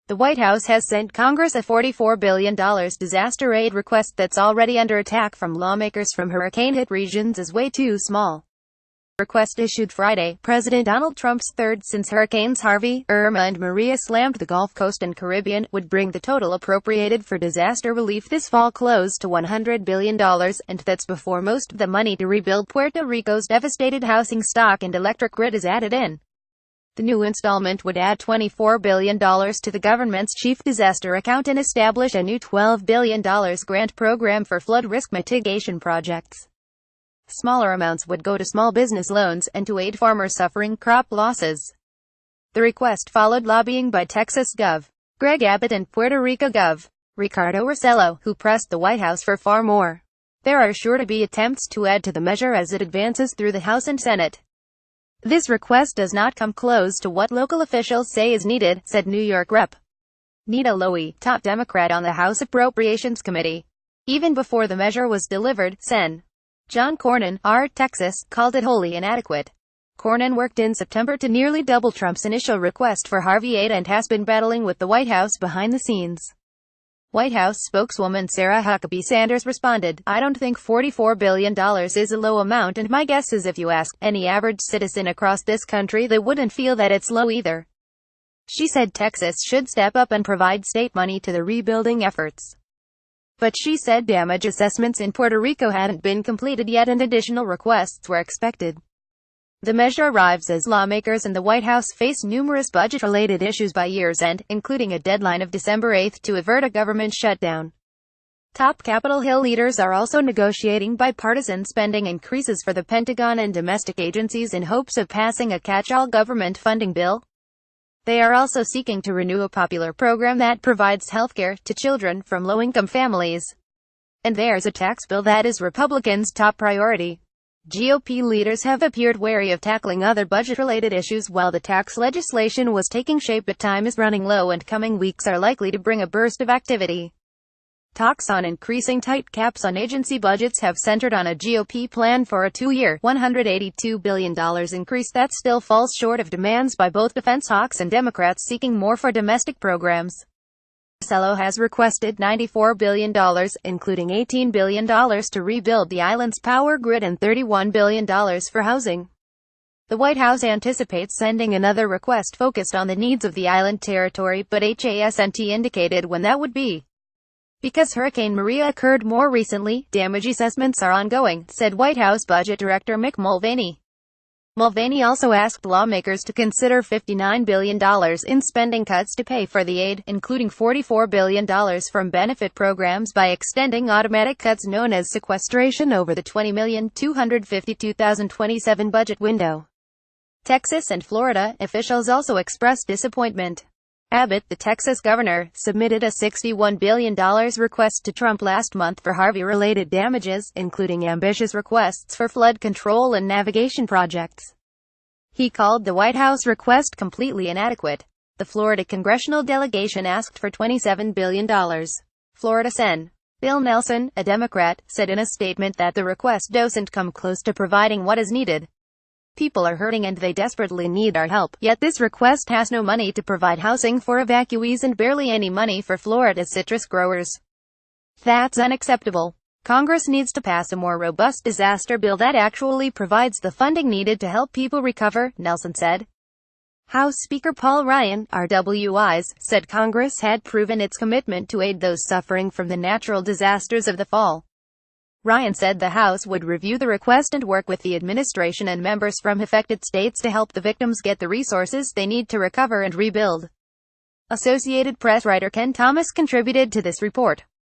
The White House has sent Congress a $44 billion disaster aid request that's already under attack from lawmakers from hurricane-hit regions as way too small. Request issued Friday, President Donald Trump's third since Hurricanes Harvey, Irma and Maria slammed the Gulf Coast and Caribbean, would bring the total appropriated for disaster relief this fall close to $100 billion, and that's before most of the money to rebuild Puerto Rico's devastated housing stock and electric grid is added in. The new installment would add $24 billion to the government's chief disaster account and establish a new $12 billion grant program for flood risk mitigation projects. Smaller amounts would go to small business loans and to aid farmers suffering crop losses. The request followed lobbying by Texas Gov. Greg Abbott and Puerto Rico Gov. Ricardo Rossello, who pressed the White House for far more. There are sure to be attempts to add to the measure as it advances through the House and Senate. This request does not come close to what local officials say is needed, said New York Rep. Nita Lowey, top Democrat on the House Appropriations Committee. Even before the measure was delivered, Sen. John Cornyn, R. Texas, called it wholly inadequate. Cornyn worked in September to nearly double Trump's initial request for Harvey aid and has been battling with the White House behind the scenes. White House spokeswoman Sarah Huckabee Sanders responded, "I don't think $44 billion is a low amount, and my guess is if you ask any average citizen across this country they wouldn't feel that it's low either." She said Texas should step up and provide state money to the rebuilding efforts. But she said damage assessments in Puerto Rico hadn't been completed yet and additional requests were expected. The measure arrives as lawmakers and the White House face numerous budget-related issues by year's end, including a deadline of December 8 to avert a government shutdown. Top Capitol Hill leaders are also negotiating bipartisan spending increases for the Pentagon and domestic agencies in hopes of passing a catch-all government funding bill. They are also seeking to renew a popular program that provides healthcare to children from low-income families. And there's a tax bill that is Republicans' top priority. GOP leaders have appeared wary of tackling other budget-related issues while the tax legislation was taking shape, but time is running low and coming weeks are likely to bring a burst of activity. Talks on increasing tight caps on agency budgets have centered on a GOP plan for a two-year, $182 billion increase that still falls short of demands by both defense hawks and Democrats seeking more for domestic programs. Rossello has requested $94 billion, including $18 billion to rebuild the island's power grid and $31 billion for housing. The White House anticipates sending another request focused on the needs of the island territory, but hasn't indicated when that would be. Because Hurricane Maria occurred more recently, damage assessments are ongoing, said White House Budget Director Mick Mulvaney. Mulvaney also asked lawmakers to consider $59 billion in spending cuts to pay for the aid, including $44 billion from benefit programs by extending automatic cuts known as sequestration over the $20,252,027 budget window. Texas and Florida officials also expressed disappointment. Abbott, the Texas governor, submitted a $61 billion request to Trump last month for Harvey-related damages, including ambitious requests for flood control and navigation projects. He called the White House request completely inadequate. The Florida congressional delegation asked for $27 billion. Florida Sen. Bill Nelson, a Democrat, said in a statement that the request doesn't come close to providing what is needed. People are hurting and they desperately need our help, yet this request has no money to provide housing for evacuees and barely any money for Florida's citrus growers. That's unacceptable. Congress needs to pass a more robust disaster bill that actually provides the funding needed to help people recover, Nelson said. House Speaker Paul Ryan, RWIs, said Congress had proven its commitment to aid those suffering from the natural disasters of the fall. Ryan said the House would review the request and work with the administration and members from affected states to help the victims get the resources they need to recover and rebuild. Associated Press writer Ken Thomas contributed to this report.